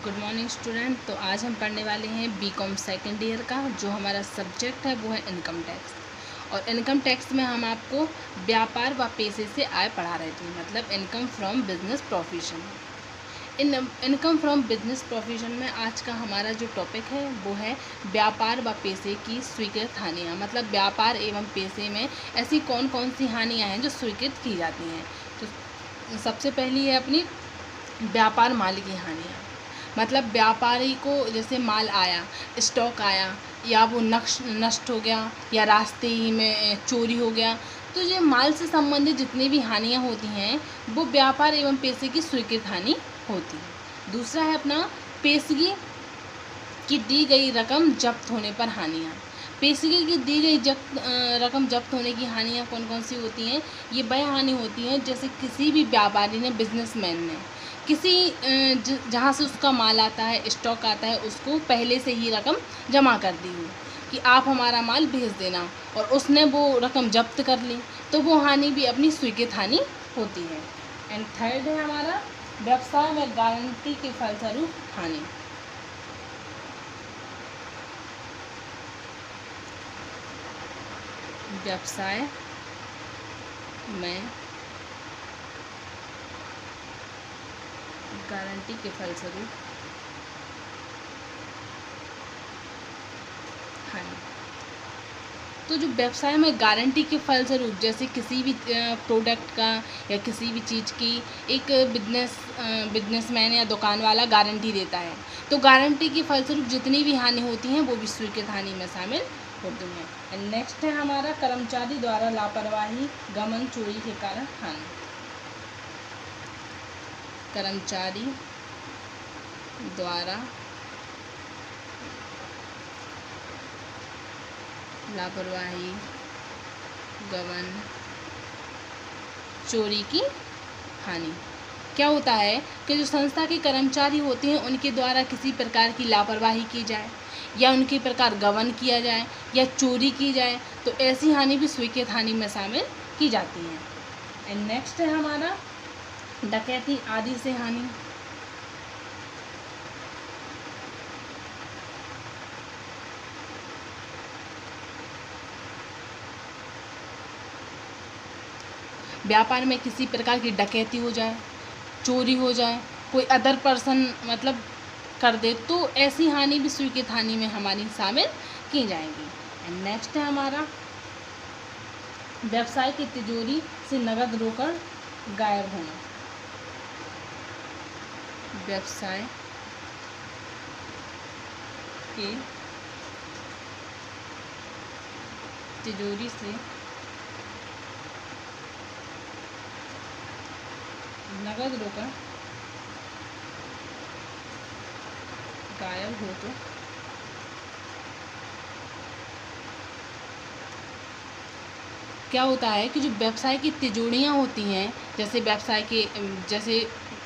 Good morning student. तो आज हम पढ़ने वाले हैं बीकॉम सेकेंड ईयर का। जो हमारा सब्जेक्ट है वो है इनकम टैक्स। और इनकम टैक्स में हम आपको व्यापार व पेशे से आय पढ़ा रहे थे, मतलब income from business profession. Income from business profession में आज का हमारा जो टॉपिक है वो है व्यापार व पेशे की स्वीकृत हानियाँ। मतलब व्यापार एवं पेशे में ऐसी कौन कौन सी हानियाँ हैं जो स्वीकृत की जाती हैं। तो सबसे पहली है अपनी व्यापार माल की हानियाँ। मतलब व्यापारी को जैसे माल आया, स्टॉक आया, या वो नष्ट हो गया, या रास्ते ही में चोरी हो गया, तो ये माल से संबंधित जितनी भी हानियाँ होती हैं वो व्यापार एवं पेशे की स्वीकृत हानि होती है। दूसरा है अपना पेशगी की दी गई रकम जब्त होने पर हानियाँ। पेशगी की दी गई रकम जब्त होने की हानियाँ कौन कौन सी होती हैं। ये वह हानि होती हैं जैसे किसी भी व्यापारी ने, बिजनेसमैन ने किसी जहाँ से उसका माल आता है, स्टॉक आता है, उसको पहले से ही रकम जमा कर दी हो कि आप हमारा माल भेज देना, और उसने वो रकम जब्त कर ली, तो वो हानि भी अपनी स्वीकृत हानि होती है। एंड थर्ड है हमारा व्यवसाय में गारंटी के फलस्वरूप हानि। व्यवसाय में गारंटी के फलस्वरूप हानि। तो जो व्यवसाय में गारंटी के फलस्वरूप, जैसे किसी भी प्रोडक्ट का या किसी भी चीज़ की एक बिजनेसमैन या दुकान वाला गारंटी देता है, तो गारंटी के फलस्वरूप जितनी भी हानि होती हैं वो भी स्वीकृत हानि में शामिल होती हैं। एंड नेक्स्ट है हमारा कर्मचारी द्वारा लापरवाही, गबन, चोरी के कारण हानि। कर्मचारी द्वारा लापरवाही, गबन, चोरी की हानि। क्या होता है कि जो संस्था के कर्मचारी होते हैं उनके द्वारा किसी प्रकार की लापरवाही की जाए, या उनके प्रकार गबन किया जाए, या चोरी की जाए, तो ऐसी हानि भी स्वीकृत हानि में शामिल की जाती है। एंड नेक्स्ट है हमारा डकैती आदि से हानि। व्यापार में किसी प्रकार की डकैती हो जाए, चोरी हो जाए, कोई अदर पर्सन मतलब कर दे, तो ऐसी हानि भी स्वीकृत हानि में हमारी शामिल की जाएंगी। एंड नेक्स्ट है हमारा व्यवसाय की तिजोरी से नकद रोकड़ गायब होना। व्यवसाय के तिजोरी से नकद रोकड़ गायब हो तो क्या होता है कि जो व्यवसाय की तिजोरियाँ होती हैं, जैसे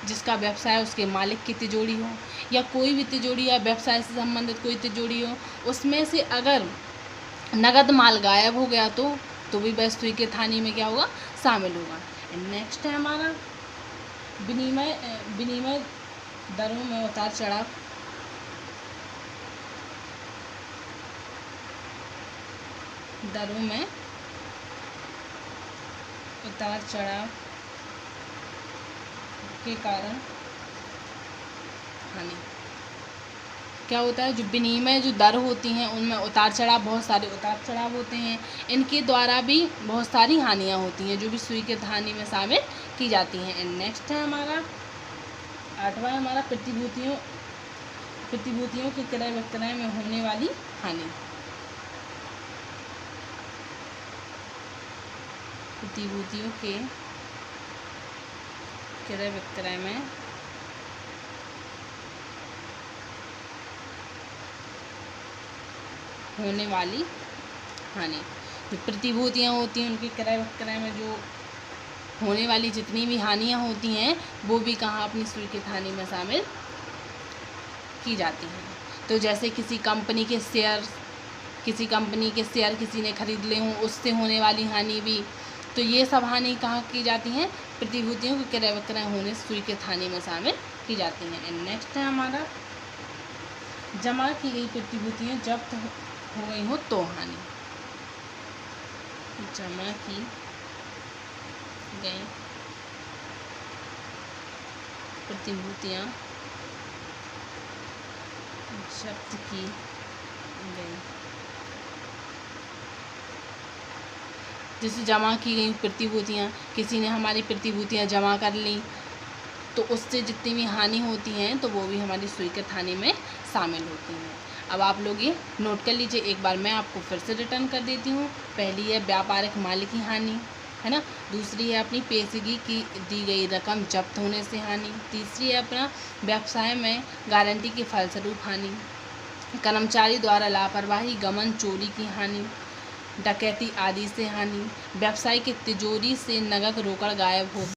जिसका व्यवसाय उसके मालिक की तिजोरी हो, या कोई भी तिजोरी या व्यवसाय से संबंधित कोई तिजोरी हो, उसमें से अगर नगद माल गायब हो गया तो भी वह स्वीकृत हानि में क्या होगा, शामिल होगा। नेक्स्ट है हमारा विनिमय दरों में उतार चढ़ाव। दरों में उतार चढ़ाव के कारण हानि। क्या होता है, जो विनिमय जो दर होती हैं उनमें उतार चढ़ाव, बहुत सारे उतार चढ़ाव होते हैं, इनके द्वारा भी बहुत सारी हानियाँ होती हैं जो भी स्वीकृत हानि में शामिल की जाती हैं। एंड नेक्स्ट है हमारा आठवां हमारा प्रतिभूतियों के क्रय विक्रय में होने वाली हानि। प्रतिभूतियों के क्रय विक्रय में होने वाली हानि। जो प्रतिभूतियाँ होती हैं उनके क्रय विक्रय में जो होने वाली जितनी भी हानियाँ होती हैं वो भी कहाँ अपनी स्वीकृत हानि में शामिल की जाती हैं। तो जैसे किसी कंपनी के शेयर किसी ने खरीद ले हों, उससे होने वाली हानि भी, तो ये सब हानि कहाँ की जाती हैं, प्रतिभूतियों के क्रय विक्रय होने स्वीकृत हानि में शामिल की जाती हैं। एंड नेक्स्ट है हमारा जमा की गई प्रतिभूतियाँ जब्त हो गई हो तो हानि। जमा की गई प्रतिभूतियाँ जब्त की गई, जैसे जमा की गई प्रतिभूतियाँ, किसी ने हमारी प्रतिभूतियाँ जमा कर ली तो उससे जितनी भी हानि होती हैं तो वो भी हमारी स्वीकृत हानि में शामिल होती हैं। अब आप लोग ये नोट कर लीजिए, एक बार मैं आपको फिर से रिटर्न कर देती हूँ। पहली है व्यापारिक मालिकी हानि, है ना। दूसरी है अपनी पेशगी की दी गई रकम जब्त होने से हानि। तीसरी है अपना व्यवसाय में गारंटी के फलस्वरूप हानि। कर्मचारी द्वारा लापरवाही, गमन, चोरी की हानि, डकैती आदि से हानि। व्यवसाय की तिजोरी से नकद रोकड़ गायब हो